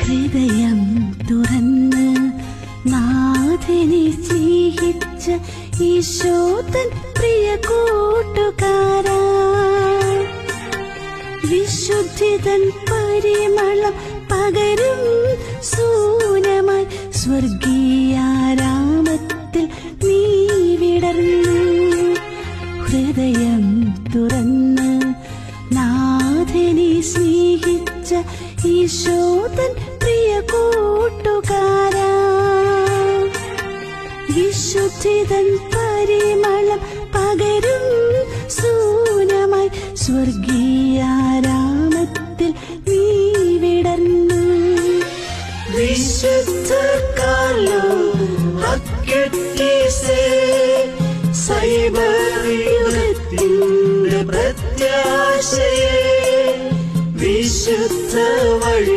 ഹൃദയം തുറന്ന് നാഥനെ സ്നേഹിച്ച ഈശോതൻ പ്രിയ കൂട്ടുകാരാ, വിശുദ്ധിതൻ പരിമളം പകരും സൂനമായി സ്വർഗീയാരാമത്തിൽ നീ വിടർന്നു. ഹൃദയം തുറന്ന് നാഥനെ സ്നേഹിച്ച ഈശോതൻ പ്രിയ കൂട്ടുകാരാ, വിശുദ്ധിതൻ പരിമളം പകരും സൂനമായി സ്വർഗീയാരാമത്തിൽ നീ വിടർന്നു. വിശുദ്ധ കാർലോ അക്യുറ്റീസേ, സൈബർയുഗത്തിന്റെ പ്രത്യാശയെ, വിശുദ്ധ വഴി